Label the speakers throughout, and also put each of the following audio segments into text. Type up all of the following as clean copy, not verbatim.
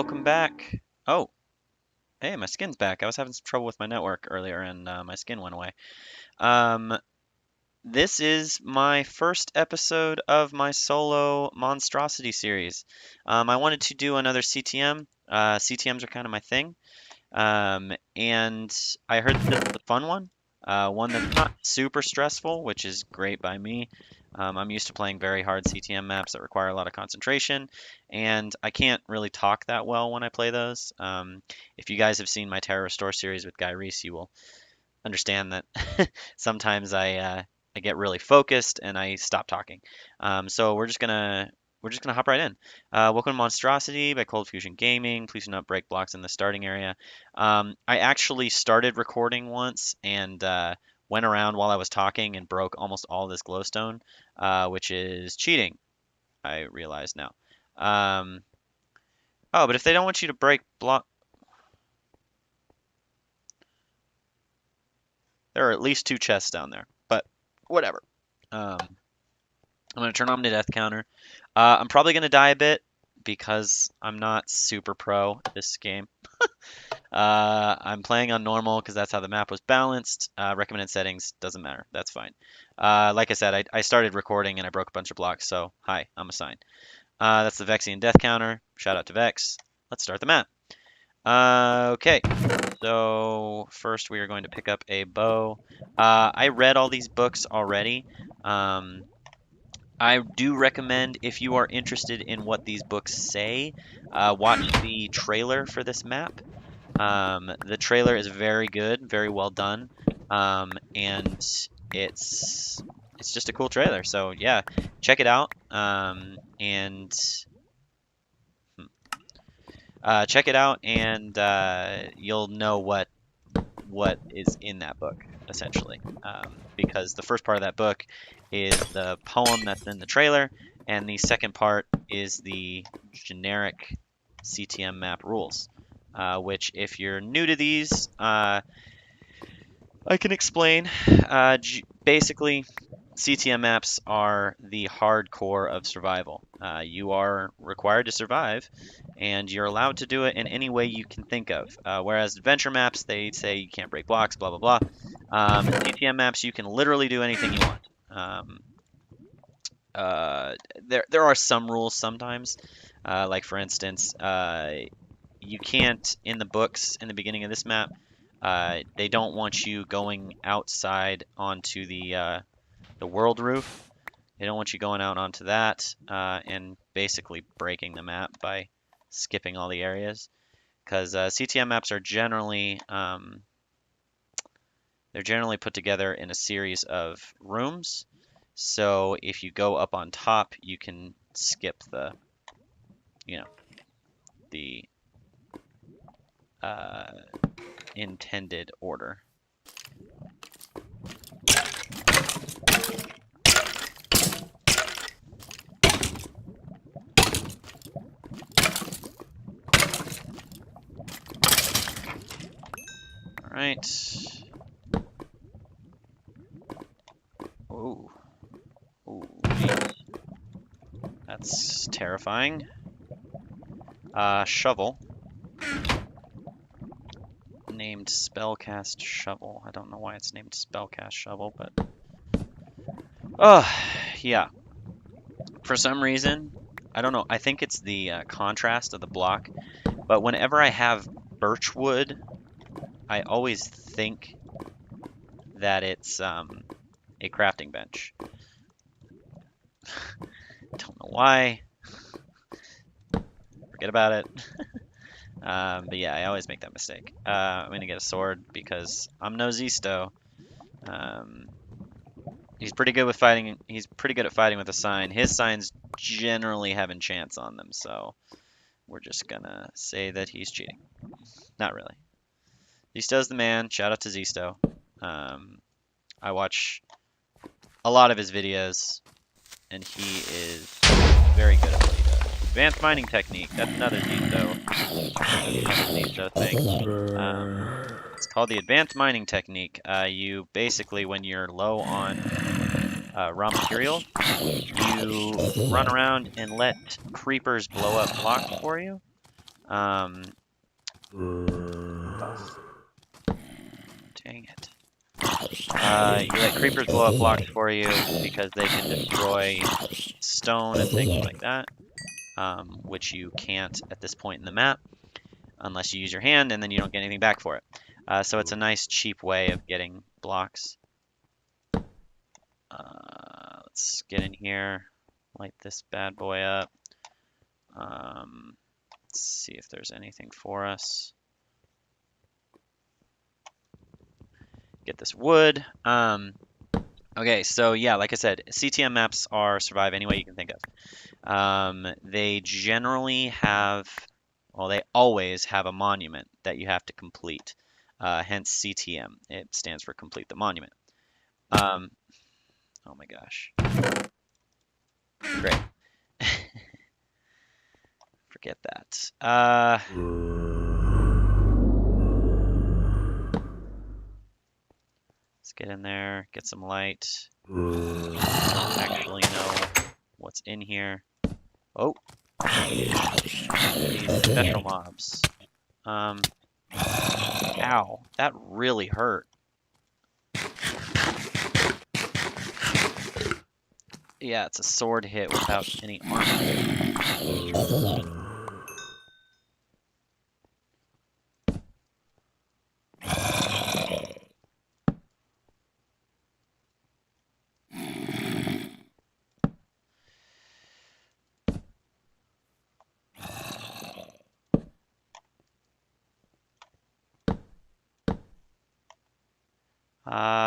Speaker 1: welcome back. Oh, hey, my skin's back. I was having some trouble with my network earlier, and my skin went away. Um, this is my first episode of my solo Monstrosity series. I wanted to do another CTM. CTMs are kind of my thing. And I heard that this is a fun one. One that's not super stressful, which is great by me. I'm used to playing very hard CTM maps that require a lot of concentration, and I can't really talk that well when I play those. If you guys have seen my Terror Restore series with Guy Reese, you will understand that sometimes I get really focused and I stop talking. So we're just gonna hop right in. Welcome to Monstrosity by ColdFusion Gaming. Please do not break blocks in the starting area. I actually started recording once and went around while I was talking and broke almost all this glowstone, which is cheating. I realize now. Um, oh, but if they don't want you to break block, there are at least two chests down there. But whatever. I'm gonna turn on the death counter. I'm probably gonna die a bit because I'm not super pro at this game. I'm playing on normal because that's how the map was balanced. Recommended settings doesn't matter. That's fine. Like I said, I started recording and I broke a bunch of blocks, so hi, I'm a sign. That's the Vexian death counter. Shout out to Vex. Let's start the map. Okay, so first we are going to pick up a bow. I read all these books already. I do recommend, if you are interested in what these books say, watch the trailer for this map. The trailer is very good, very well done, and it's just a cool trailer. So yeah, check it out, and check it out, and you'll know what is in that book essentially, because the first part of that book is the poem that's in the trailer, and the second part is the generic CTM map rules, which if you're new to these, I can explain. Basically, CTM maps are the hardcore of survival. You are required to survive, and you're allowed to do it in any way you can think of. Whereas adventure maps, they say you can't break blocks, blah, blah, blah. CTM maps, you can literally do anything you want. There are some rules sometimes. Like, for instance, you can't, in the books, in the beginning of this map, they don't want you going outside onto the world roof. They don't want you going out onto that and basically breaking the map by skipping all the areas. Because CTM maps are generally they're generally put together in a series of rooms. So if you go up on top, you can skip the the intended order. All right. Oh, oh, geez. That's terrifying. Shovel. Named Spellcast Shovel. I don't know why it's named Spellcast Shovel, but... Oh, yeah. For some reason, I don't know, I think it's the contrast of the block, but whenever I have birchwood, I always think that it's a crafting bench. Don't know why. Forget about it. But yeah, I always make that mistake. I'm gonna get a sword because I'm no Zisto. He's pretty good with fighting. He's pretty good at fighting with a sign. His signs generally have enchants on them, so we're just gonna say that he's cheating. Not really. Zisto's the man. Shout out to Zisto. I watch a lot of his videos, and he is very good at what he does. Advanced mining technique. That's another Zisto thing. It's called the advanced mining technique. You basically, when you're low on raw material, you run around and let creepers blow up blocks for you. Um, dang it. You let creepers blow up blocks for you because they can destroy stone and things like that, which you can't at this point in the map unless you use your hand, and then you don't get anything back for it. So it's a nice cheap way of getting blocks. Let's get in here, light this bad boy up. Let's see if there's anything for us. Get this wood. Okay, so yeah, like I said, CTM maps are survive any way you can think of. They generally have, well, they always have a monument that you have to complete. Hence CTM. It stands for complete the monument. Oh my gosh. Great. Forget that. Let's get in there, get some light. Actually know what's in here. Oh, these special mobs. Ow, that really hurt. Yeah, it's a sword hit without any armor.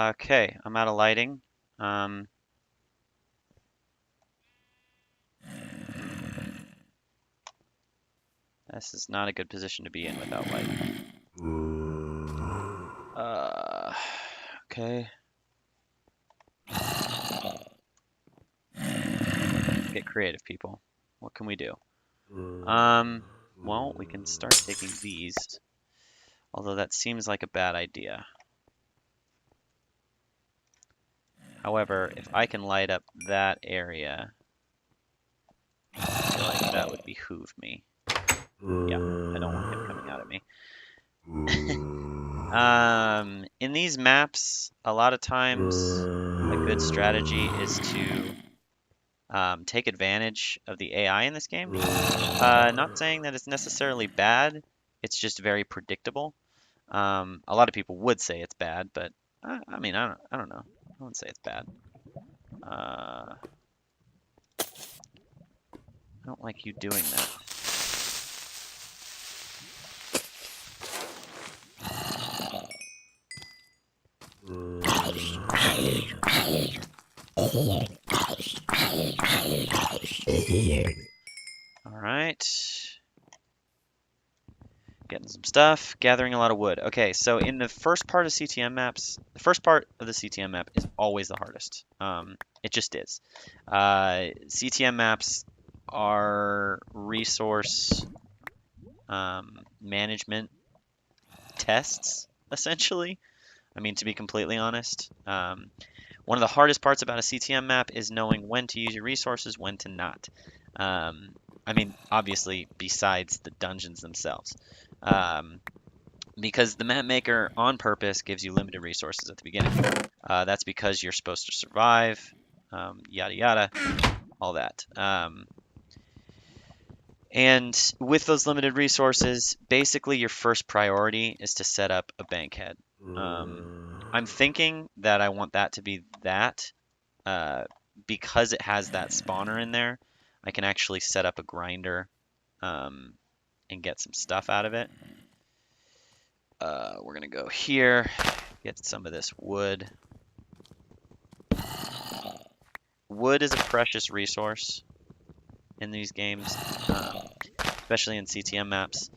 Speaker 1: Okay, I'm out of lighting. This is not a good position to be in without light. Okay. Get creative, people. What can we do? Well, we can start taking these. Although that seems like a bad idea. However, if I can light up that area, I feel like that would behoove me. Yeah, I don't want him coming out at me. In these maps, a lot of times a good strategy is to take advantage of the AI in this game. Not saying that it's necessarily bad, it's just very predictable. A lot of people would say it's bad, but I mean, I don't know. I wouldn't say it's bad. I don't like you doing that. All right. Getting some stuff, gathering a lot of wood. Okay, so in the first part of CTM maps, the first part of the CTM map is always the hardest. It just is. CTM maps are resource management tests, essentially. I mean, to be completely honest. One of the hardest parts about a CTM map is knowing when to use your resources, when to not. I mean, obviously, besides the dungeons themselves. Because the map maker, on purpose, gives you limited resources at the beginning. That's because you're supposed to survive, yada yada, all that. And with those limited resources, basically your first priority is to set up a bankhead. I'm thinking that I want that to be that. Because it has that spawner in there, I can actually set up a grinder and get some stuff out of it. We're going to go here, get some of this wood. Wood is a precious resource in these games, especially in CTM maps.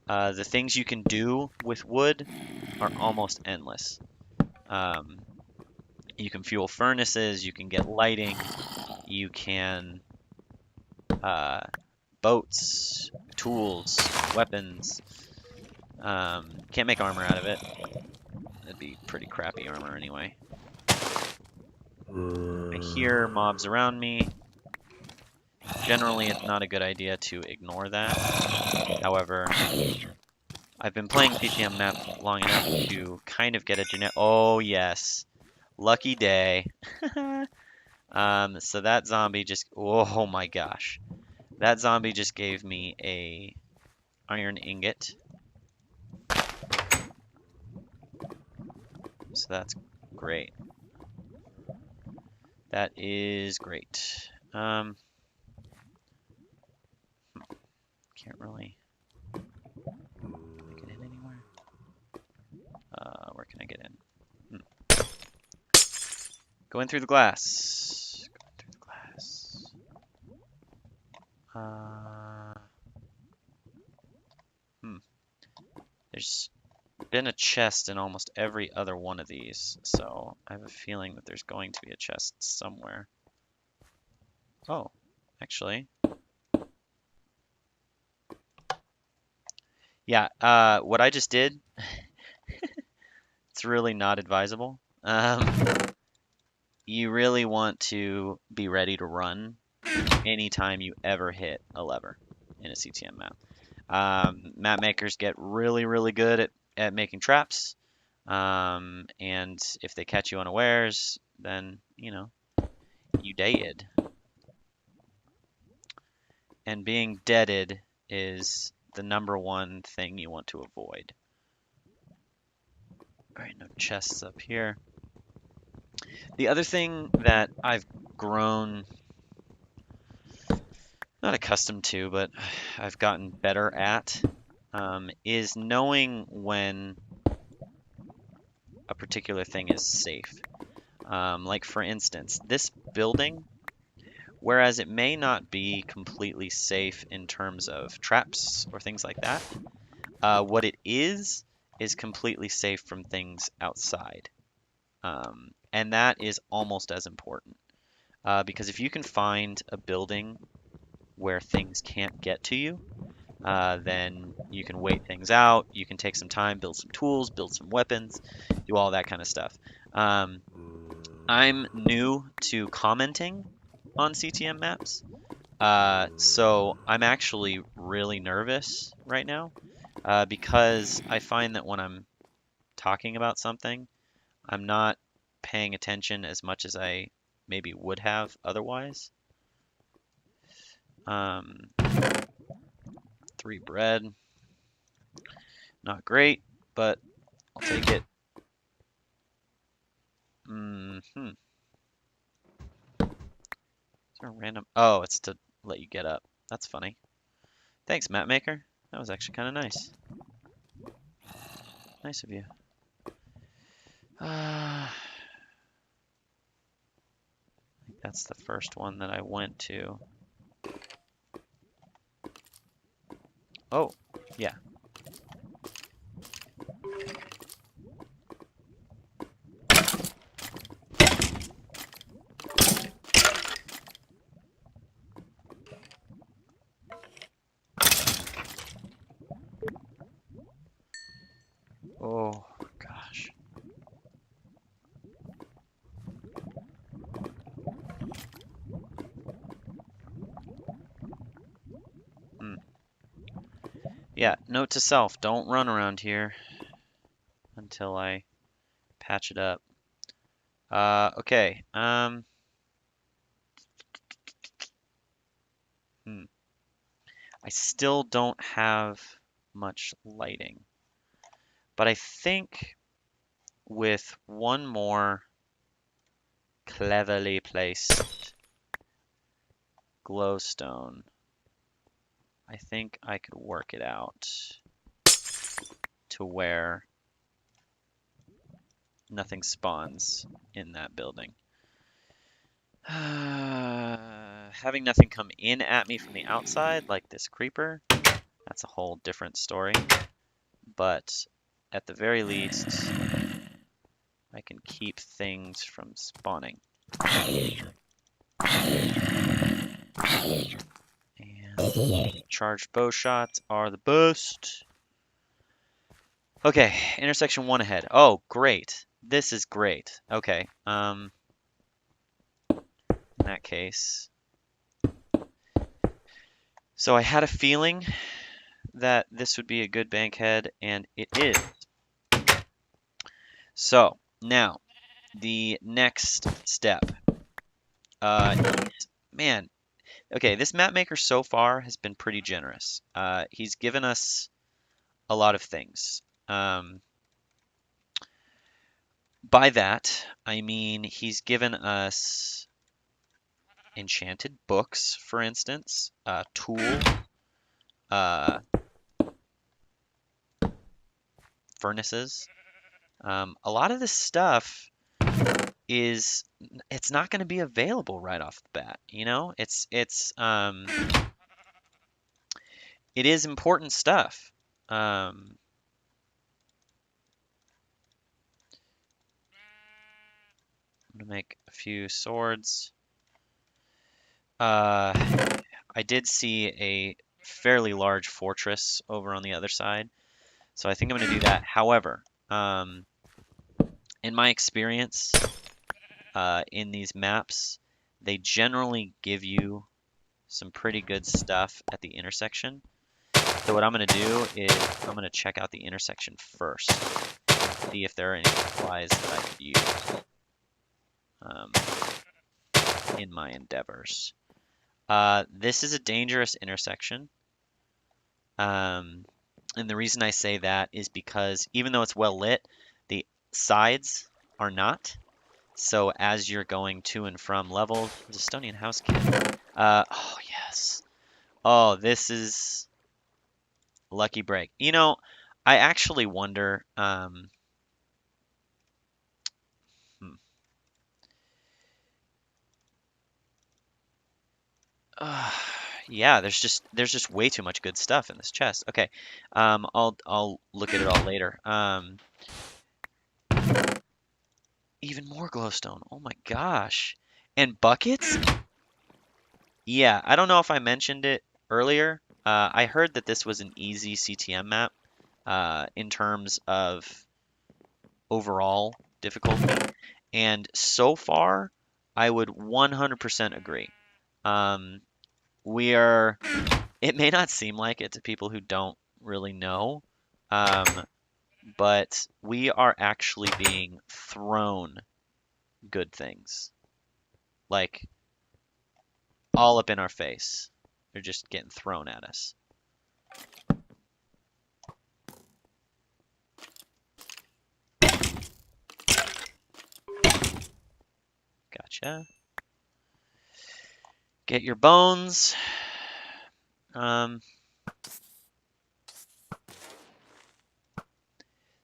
Speaker 1: The things you can do with wood are almost endless. You can fuel furnaces, you can get lighting, you can boats, tools, weapons. Can't make armor out of it. That'd be pretty crappy armor anyway. I hear mobs around me. Generally, it's not a good idea to ignore that. However, I've been playing CTM maps long enough to kind of get a generic. Oh yes, lucky day. So that zombie just. Oh my gosh, that zombie just gave me a iron ingot. So that's great. That is great. Can't really get in anywhere. Where can I get in? Going through the glass. Going through the glass. There's been a chest in almost every other one of these, so I have a feeling that there's going to be a chest somewhere. Oh, actually. Yeah, what I just did, it's really not advisable. You really want to be ready to run anytime you ever hit a lever in a CTM map. Map makers get really, really good at making traps. And if they catch you unawares, then, you dead. And being deaded is the number one thing you want to avoid. Alright, no chests up here. The other thing that I've grown, not accustomed to, but I've gotten better at, is knowing when a particular thing is safe. Like for instance, this building, whereas it may not be completely safe in terms of traps or things like that, what it is completely safe from things outside. And that is almost as important. Because if you can find a building where things can't get to you, then you can wait things out. You can take some time, build some tools, build some weapons, do all that kind of stuff. I'm new to commenting on CTM maps, so I'm actually really nervous right now because I find that when I'm talking about something, I'm not paying attention as much as I maybe would have otherwise. 3 bread. Not great, but I'll take it. Is there a random... Oh, it's to let you get up. That's funny. Thanks, map maker. That was actually kind of nice. Nice of you. I think that's the first one that I went to. Oh, yeah. Oh, gosh. Yeah, note to self, don't run around here until I patch it up. Okay. I still don't have much lighting, but I think with one more cleverly placed glowstone, I think I could work it out to where nothing spawns in that building. Having nothing come in at me from the outside, like this creeper, that's a whole different story. But at the very least, I can keep things from spawning. And charged bow shots are the best. Okay, intersection 1 ahead. Oh, great. This is great. Okay, in that case. So I had a feeling that this would be a good bankhead, and it is. So, now, the next step. Man, okay, this map maker so far has been pretty generous. He's given us a lot of things. By that, I mean he's given us enchanted books, for instance, tool, uh, furnaces. A lot of this stuff it's not going to be available right off the bat. You know, it is important stuff. I'm gonna make a few swords. I did see a fairly large fortress over on the other side, so I think I'm gonna do that. However, in my experience, in these maps, they generally give you some pretty good stuff at the intersection. So what I'm going to do is I'm going to check out the intersection first, see if there are any supplies that I could use in my endeavors. This is a dangerous intersection. And the reason I say that is because even though it's well lit, the sides are not. So as you're going to and from levels, there's a Stonian house kit. Oh yes. Oh, this is lucky break. You know, I actually wonder. Yeah, there's just way too much good stuff in this chest. Okay, I'll look at it all later. Even more glowstone. Oh my gosh, and buckets. Yeah, I don't know if I mentioned it earlier. I heard that this was an easy CTM map in terms of overall difficulty, and so far, I would 100% agree. Um, we are. It may not seem like it to people who don't really know, um, but we are actually being thrown good things, like all up in our face. They're just getting thrown at us. Gotcha. Get your bones.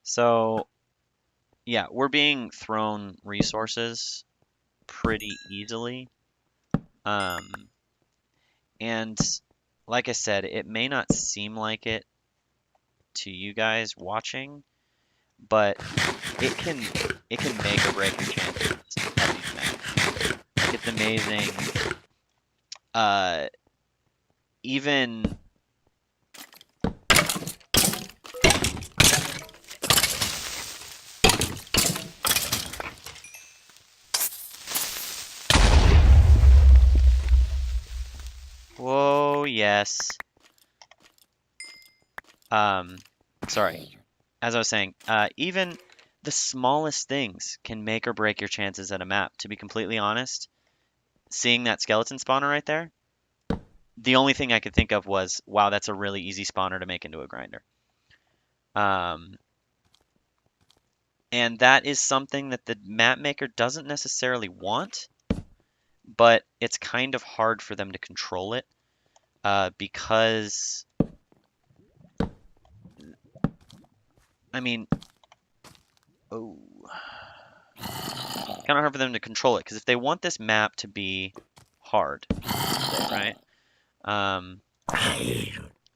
Speaker 1: So yeah, we're being thrown resources pretty easily. And like I said, it may not seem like it to you guys watching, but it can make or break your chances at these maps. Like it's amazing. Uh, even whoa, yes. Sorry. As I was saying, even the smallest things can make or break your chances at a map. To be completely honest, seeing that skeleton spawner right there, the only thing I could think of was, wow, that's a really easy spawner to make into a grinder. And that is something that the map maker doesn't necessarily want, but it's kind of hard for them to control it because, I mean, oh, kind of hard for them to control it because if they want this map to be hard, right?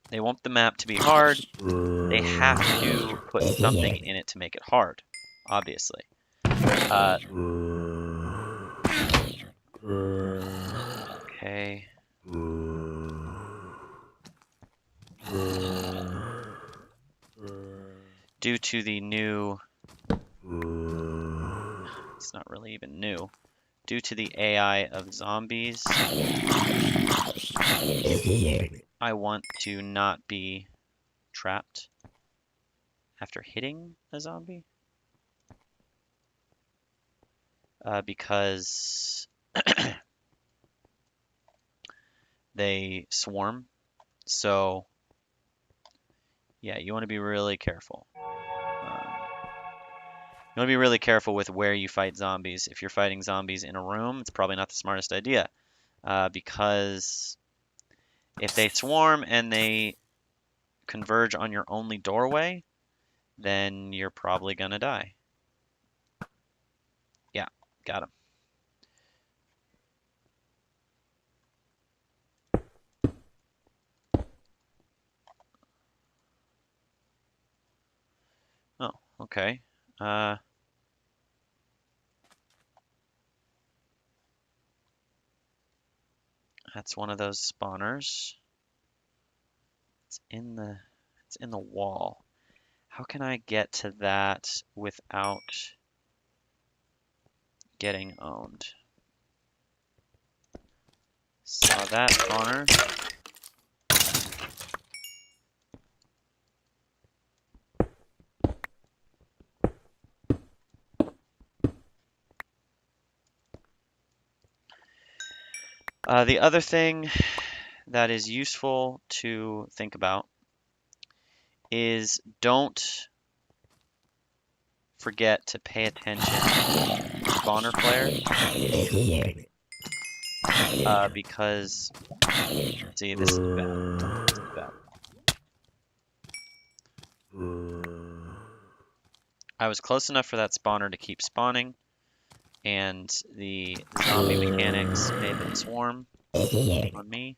Speaker 1: They want the map to be hard. They have to put something in it to make it hard, obviously. Okay. Due to the new, it's not really even new. Due to the AI of zombies, I want to not be trapped after hitting a zombie. Because they swarm. So, yeah, you want to be really careful. You want to be really careful with where you fight zombies. If you're fighting zombies in a room, it's probably not the smartest idea. Because if they swarm and they converge on your only doorway, then you're probably gonna die. Yeah, got him. Oh, okay. That's one of those spawners. It's in the wall. How can I get to that without getting owned? Saw that spawner. The other thing that is useful to think about is don't forget to pay attention to spawner flares, because, see, this is bad. This is bad. I was close enough for that spawner to keep spawning, and the zombie mechanics made them swarm on me.